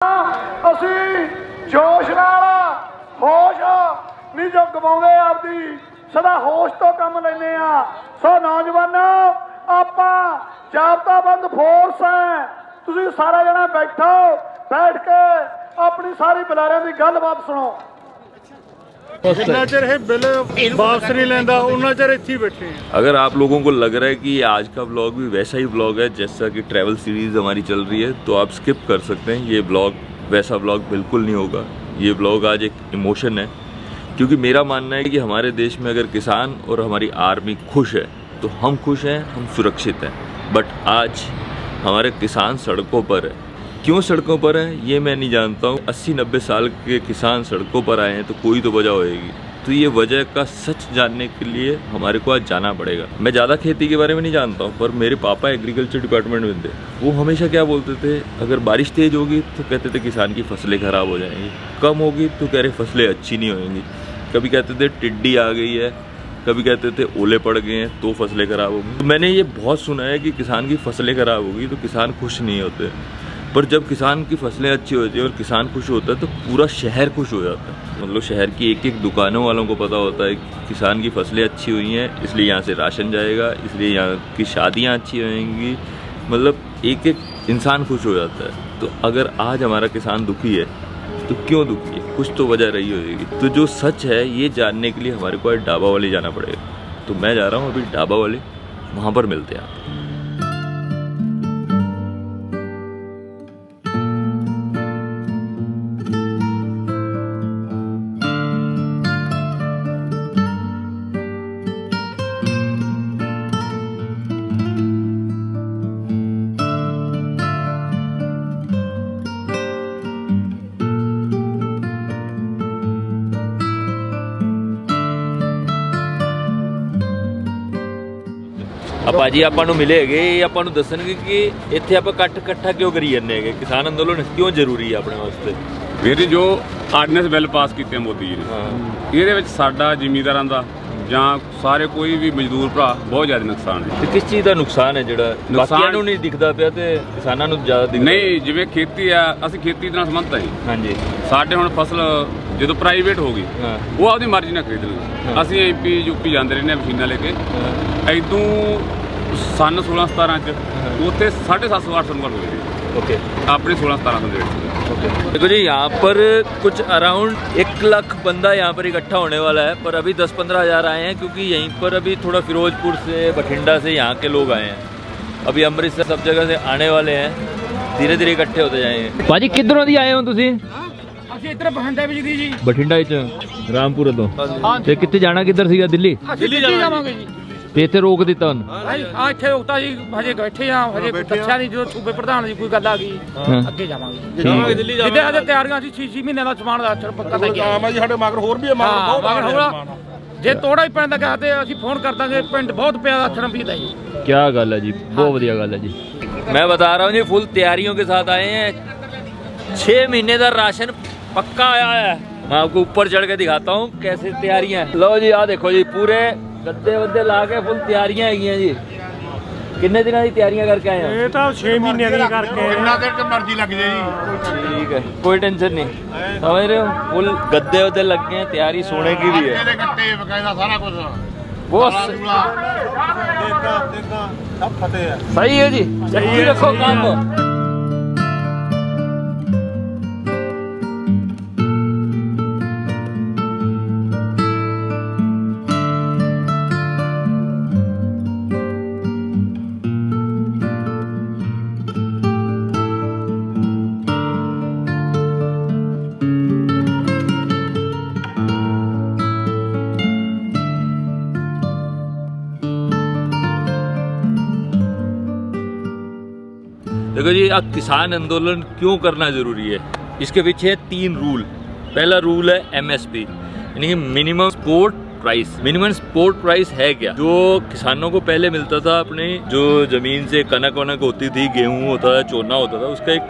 ਅਸੀਂ जोश नाल होश नहीं जो गवाउंदे आपदी सदा होश तो काम लैने आ। सो नौजवानों आपां जाबताबंद फोर्स है, तुसीं सारा जना बैठो, बैठ के अपनी सारी बुलारियां दी गलबात सुनो। जितना चਿਰ ਇਹ बिल वापस नहीं लेंदा उन्ना चਿਰ ਇੱਥੇ बैठे हैं। अगर आप लोगों को लग रहा है कि आज का ब्लॉग भी वैसा ही ब्लॉग है जैसा कि ट्रैवल सीरीज़ हमारी चल रही है, तो आप स्किप कर सकते हैं। ये ब्लॉग वैसा ब्लॉग बिल्कुल नहीं होगा। ये ब्लॉग आज एक इमोशन है, क्योंकि मेरा मानना है कि हमारे देश में अगर किसान और हमारी आर्मी खुश है तो हम खुश हैं, हम सुरक्षित हैं। बट आज हमारे किसान सड़कों पर है। क्यों सड़कों पर है ये मैं नहीं जानता हूँ। 80-90 साल के किसान सड़कों पर आए हैं तो कोई तो वजह होएगी। तो ये वजह का सच जानने के लिए हमारे को आज जाना पड़ेगा। मैं ज़्यादा खेती के बारे में नहीं जानता हूँ, पर मेरे पापा एग्रीकल्चर डिपार्टमेंट में थे। वो हमेशा क्या बोलते थे, अगर बारिश तेज़ होगी तो कहते थे किसान की फसलें ख़राब हो जाएंगी, कम होगी तो कह रहे फसलें अच्छी नहीं होंगी। कभी कहते थे टिड्डी आ गई है, कभी कहते थे ओले पड़ गए हैं तो फसलें ख़राब होंगी। तो मैंने ये बहुत सुना है कि किसान की फसलें ख़राब होगी तो किसान खुश नहीं होते। पर जब किसान की फसलें अच्छी होती है और किसान खुश होता है तो पूरा शहर खुश हो जाता है। मतलब शहर की एक एक दुकानों वालों को पता होता है कि किसान की फसलें अच्छी हुई हैं, इसलिए यहाँ से राशन जाएगा, इसलिए यहाँ की शादियाँ अच्छी होंगी। मतलब एक एक इंसान खुश हो जाता है। तो अगर आज हमारा किसान दुखी है तो क्यों दुखी है, कुछ तो वजह रही होगी। तो जो सच है ये जानने के लिए हमारे को आज ढाबा वाले जाना पड़ेगा। तो मैं जा रहा हूँ अभी ढाबा वाले, वहाँ पर मिलते हैं आप। ਭਾਜੀ ਆਪਾਂ ਨੂੰ ਮਿਲੇਗੇ, ਇਹ ਆਪਾਂ ਨੂੰ ਦੱਸਣਗੇ ਕਿ ਇੱਥੇ ਆਪਾਂ ਇਕੱਠਾ ਕਿਉਂ ਕਰੀ ਜਾਂਦੇ ਹੈਗੇ, ਕਿਸਾਨ ਅੰਦੋਲਨ ਕਿਉਂ ਜ਼ਰੂਰੀ ਹੈ ਆਪਣੇ ਵਾਸਤੇ। ਵੀਰ ਜੀ ਜੋ ਆਰਡੀਨੈਂਸ ਬਿੱਲ ਪਾਸ ਕੀਤੇ ਮੋਦੀ ਜੀ ਨੇ, ਇਹਦੇ ਵਿੱਚ ਸਾਡਾ ਜ਼ਿਮੀਂਦਾਰਾਂ ਦਾ ਜਾਂ ਸਾਰੇ ਕੋਈ ਵੀ ਮਜ਼ਦੂਰ ਭਰਾ ਬਹੁਤ ਜ਼ਿਆਦਾ ਨੁਕਸਾਨ ਹੈ। ਤੇ ਕਿਸ ਚੀਜ਼ ਦਾ ਨੁਕਸਾਨ ਹੈ ਜਿਹੜਾ ਬਾਕੀਆਂ ਨੂੰ ਨਹੀਂ ਦਿਖਦਾ ਪਿਆ ਤੇ ਕਿਸਾਨਾਂ ਨੂੰ ਜ਼ਿਆਦਾ ਦਿਖਦਾ? ਨਹੀਂ, ਜਿਵੇਂ ਖੇਤੀ ਆ, ਅਸੀਂ ਖੇਤੀ ਨਾਲ ਸੰਬੰਧਤ ਹਾਂ ਜੀ। ਹਾਂਜੀ, ਸਾਡੇ ਹੁਣ ਫਸਲ ਜਦੋਂ ਪ੍ਰਾਈਵੇਟ ਹੋ ਗਈ ਉਹ ਆਪਦੀ ਮਰਜ਼ੀ ਨਾਲ ਖਰੀਦ ਲੈਂਦੇ। ਅਸੀਂ MP UP ਜਾਂਦੇ ਰਹਿੰਦੇ ਮਸ਼ੀਨਾਂ ਲੈ ਕੇ। ਇਦੋਂ सन 16-17 उत्थे 750-800 रुपये हुए थे। ओके, अपने 16-17 रेट। देखो जी यहाँ पर कुछ अराउंड 1 लाख बंदा यहाँ पर इकट्ठा होने वाला है, पर अभी 10-15 हज़ार आए हैं क्योंकि यहीं पर अभी थोड़ा फिरोजपुर से, बठिंडा से यहाँ के लोग आए हैं। अभी अमृतसर सब जगह से आने वाले हैं, धीरे धीरे इकट्ठे होते जाएंगे। भाजी किधरों दी आए हो तुसी? इधर बठिंडा जी। बठिंडा रामपुर तो कितने जाना, किधर सीगा? दिल्ली जावांगे जी। ਤੇ ਇੱਥੇ ਰੋਕ ਦਿੱਤਾ ਉਹਨੂੰ? ਹਾਂ ਇੱਥੇ ਰੋਕਤਾ ਜੀ, ਹਜੇ ਬੈਠੇ ਆ, ਹਜੇ ਦੱਸਿਆ ਨਹੀਂ। ਜਦੋਂ ਸੂਬੇ ਪ੍ਰਧਾਨ ਦੀ ਕੋਈ ਗੱਲ ਆ ਗਈ ਅੱਗੇ ਜਾਵਾਂਗੇ ਦਿੱਲੀ। ਜਿੱਦੇ ਹਜੇ ਤਿਆਰੀਆਂ ਸੀ 6 ਮਹੀਨੇ ਦਾ ਸਮਾਨ ਦਾ ਪੱਕਾ ਲੈ ਕੇ ਆਵਾਂ ਜੀ। ਸਾਡੇ ਮਗਰ ਹੋਰ ਵੀ ਮਗਰ ਜੇ ਤੋੜਾ ਹੀ ਪੈਂਦਾ ਕਹਤੇ ਅਸੀਂ ਫੋਨ ਕਰ ਦਾਂਗੇ। ਪਿੰਡ ਬਹੁਤ ਪਿਆਰਾ ਛੜਮ ਵੀ ਦਾ ਜੀ। ਕੀ ਗੱਲ ਹੈ ਜੀ, ਬਹੁਤ ਵਧੀਆ ਗੱਲ ਹੈ जी। मैं बता रहा हूँ जी, फुल तैयारियों के साथ आए हैं। 6 महीने का राशन पक्का आया है। मैं आपको ऊपर चढ़ के दिखाता हूँ कैसे तैयारियां। लो जी आ देखो जी, पूरे गद्दे वद्दे ला के फुल तैयारियां है जी। कितने दिनों की तैयारियां करके आए हैं? ये तो 6 महीने की करके, इतना देर के मर्जी लग जाए जी। ठीक है, कोई टेंशन नहीं, समझ रहे हो। फुल गद्दे वद्दे लग गए हैं, तैयारी सोने की भी है। सारा कुछ वो सही है जी, सही रखो काम। देखो जी, अब किसान आंदोलन क्यों करना जरूरी है, इसके पीछे 3 रूल। पहला रूल है MSP, यानी कि minimum support price. Minimum support price है क्या? जो किसानों को पहले मिलता था, अपने जो जमीन से कनक वनक होती थी, गेहूं होता था, चोना होता था, उसका एक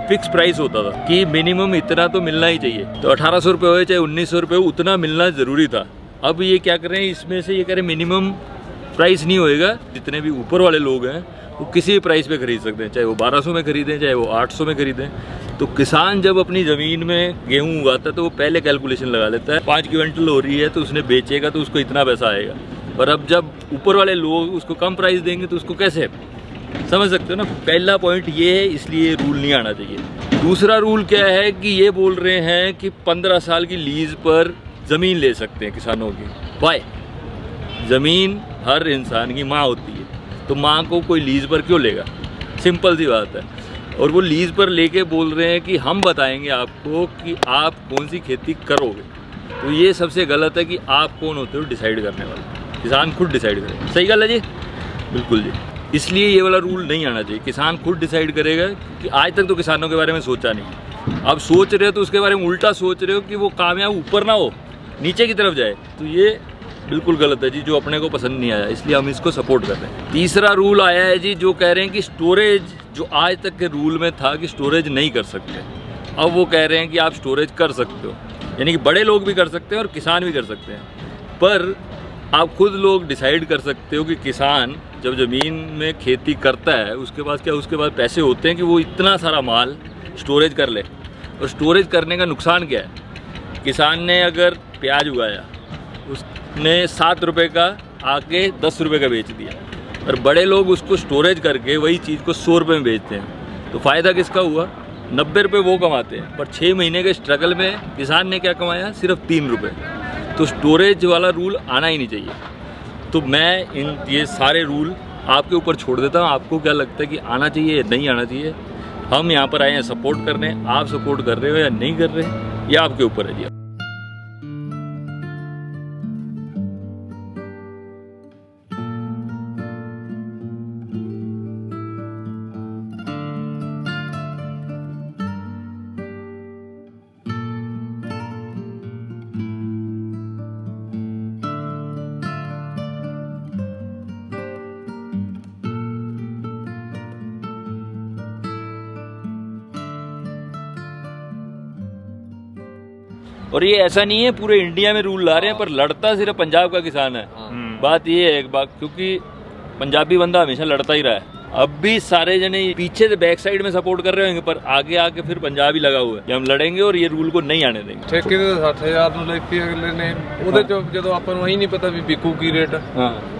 फिक्स प्राइस होता था कि मिनिमम इतना तो मिलना ही चाहिए। तो 1800 रुपये हो चाहे 1900 रुपये, उतना मिलना जरूरी था। अब ये क्या कर रहे हैं, इसमें से ये कह रहे हैं मिनिमम प्राइस नहीं होएगा। जितने भी ऊपर वाले लोग हैं वो किसी भी प्राइस पे खरीद सकते हैं, चाहे वो 1200 में खरीदें, चाहे वो 800 में खरीदें। तो किसान जब अपनी ज़मीन में गेहूँ उगाता है तो वो पहले कैलकुलेशन लगा लेता है 5 क्विंटल हो रही है तो उसने बेचेगा तो उसको इतना पैसा आएगा। पर अब जब ऊपर वाले लोग उसको कम प्राइस देंगे तो उसको कैसे, समझ सकते हो ना। पहला पॉइंट ये है, इसलिए रूल नहीं आना चाहिए। दूसरा रूल क्या है कि ये बोल रहे हैं कि 15 साल की लीज पर ज़मीन ले सकते हैं किसानों की। वाई? ज़मीन हर इंसान की माँ होती है, तो माँ को कोई लीज पर क्यों लेगा? सिंपल सी बात है। और वो लीज पर लेके बोल रहे हैं कि हम बताएंगे आपको कि आप कौन सी खेती करोगे। तो ये सबसे गलत है कि आप कौन होते हो डिसाइड करने वाले। किसान खुद डिसाइड करे। सही गल है जी? बिल्कुल जी। इसलिए ये वाला रूल नहीं आना चाहिए। किसान खुद डिसाइड करेगा कि आज तक तो किसानों के बारे में सोचा नहीं, अब सोच रहे हो तो उसके बारे में उल्टा सोच रहे हो कि वो कामयाब ऊपर ना हो, नीचे की तरफ जाए। तो ये बिल्कुल गलत है जी, जो अपने को पसंद नहीं आया, इसलिए हम इसको सपोर्ट कर रहे हैं। तीसरा रूल आया है जी, जो कह रहे हैं कि स्टोरेज, जो आज तक के रूल में था कि स्टोरेज नहीं कर सकते, अब वो कह रहे हैं कि आप स्टोरेज कर सकते हो। यानी कि बड़े लोग भी कर सकते हैं और किसान भी कर सकते हैं। पर आप खुद लोग डिसाइड कर सकते हो कि किसान जब ज़मीन में खेती करता है उसके बाद क्या, उसके बाद पैसे होते हैं कि वो इतना सारा माल स्टोरेज कर ले। और स्टोरेज करने का नुकसान क्या है? किसान ने अगर प्याज उगाया, उसने 7 रुपये का आके 10 रुपये का बेच दिया, और बड़े लोग उसको स्टोरेज करके वही चीज़ को 100 रुपये में बेचते हैं। तो फ़ायदा किसका हुआ? 90 रुपये वो कमाते हैं, पर 6 महीने के स्ट्रगल में किसान ने क्या कमाया? सिर्फ 3 रुपये। तो स्टोरेज वाला रूल आना ही नहीं चाहिए। तो मैं ये सारे रूल आपके ऊपर छोड़ देता हूँ। आपको क्या लगता है कि आना चाहिए या नहीं आना चाहिए? हम यहाँ पर आए हैं सपोर्ट करने, आप सपोर्ट कर रहे हो या नहीं कर रहे, ये आपके ऊपर है जी। और ये ऐसा नहीं है पूरे इंडिया में रूल ला रहे हैं, पर लड़ता सिर्फ पंजाब का किसान है। बात ये है एक बात, क्योंकि पंजाबी बंदा हमेशा लड़ता ही रहा है। अब भी सारे जने पीछे से बैक साइड में सपोर्ट कर रहे होंगे, पर आगे आके फिर पंजाबी लगा हुआ है कि हम लड़ेंगे और ये रूल को नहीं आने देंगे। ठेके तो 60,000 ਨੂੰ ਲੈਤੀ ਅਗਲੇ ਨੇ, ਉਹਦੇ ਚ ਜਦੋਂ ਆਪਾਂ ਨੂੰ ਇਹੀ ਨਹੀਂ ਪਤਾ ਵੀ ਵਿਕੂ ਕੀ ਰੇਟ।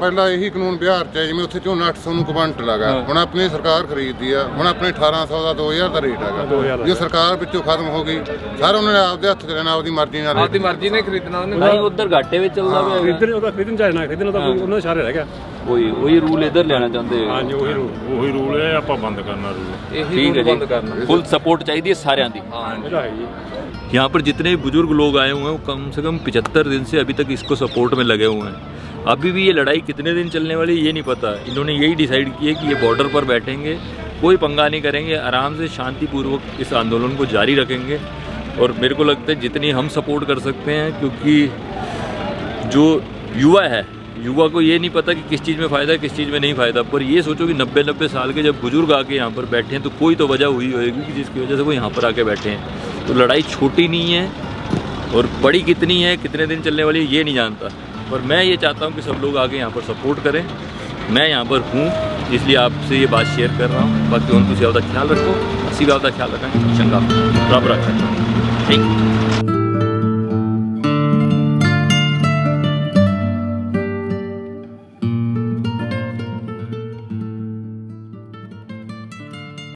ਪਹਿਲਾਂ ਇਹੀ ਕਾਨੂੰਨ ਬਿਹਾਰ ਚ ਜਿਵੇਂ ਉੱਥੇ ਝੋਨਾ 800 ਨੂੰ ਕੁਇੰਟਲ ਹੈਗਾ, ਹੁਣ ਆਪਣੀ ਸਰਕਾਰ ਖਰੀਦਦੀ ਆ, ਹੁਣ ਆਪਣੇ 1800 ਦਾ 2000 ਦਾ ਰੇਟ ਹੈਗਾ। ਜੇ ਸਰਕਾਰ ਵਿੱਚੋਂ ਖਤਮ ਹੋ ਗਈ, ਸਾਰਾ ਉਹਨਾਂ ਨੇ ਆਪਦੇ ਹੱਥ ਚ ਲੈਣਾ, ਆਪਦੀ ਮਰਜ਼ੀ ਨਾਲ, ਆਪਦੀ ਮਰਜ਼ੀ ਨੇ ਖਰੀਦਣਾ ਉਹਨੇ। ਨਹੀਂ ਉਧਰ ਘਾਟੇ ਵਿੱਚ ਚੱਲਦਾ ਪਿਆ, ਖਰੀਦਣ ਚਾਹਣਾ ਖਰੀਦਣ ਤਾਂ ਉਹਨਾਂ ਦਾ ਸਾਰੇ ਰਹਿ ਗਿਆ। वही रूल इधर लेना चाहते हैं। हाँ जी, वही रूल है, आप बंद करना रूल। ठीक है जी, फुल सपोर्ट चाहिए सारे आंधी। यहाँ पर जितने बुजुर्ग लोग आए हुए हैं वो कम से कम 75 दिन से अभी तक इसको सपोर्ट में लगे हुए हैं। अभी भी ये लड़ाई कितने दिन चलने वाली ये नहीं पता। इन्होंने यही डिसाइड किया कि ये बॉर्डर पर बैठेंगे, कोई पंगा नहीं करेंगे, आराम से शांतिपूर्वक इस आंदोलन को जारी रखेंगे। और मेरे को लगता है जितनी हम सपोर्ट कर सकते हैं, क्योंकि जो युवा को ये नहीं पता कि किस चीज़ में फ़ायदा है किस चीज़ में नहीं फ़ायदा। पर ये सोचो कि 90 साल के जब बुजुर्ग आके यहाँ पर बैठे हैं तो कोई तो वजह हुई होगी कि जिसकी वजह से वो यहाँ पर आके बैठे हैं। तो लड़ाई छोटी नहीं है और बड़ी कितनी है, कितने दिन चलने वाली है ये नहीं जानता। पर मैं ये चाहता हूँ कि सब लोग आके यहाँ पर सपोर्ट करें। मैं यहाँ पर हूँ इसलिए आपसे ये बात शेयर कर रहा हूँ। बाकी उनको ख्याल रखो, असी का ख्याल रखें, चंगा रब रखें। ठीक।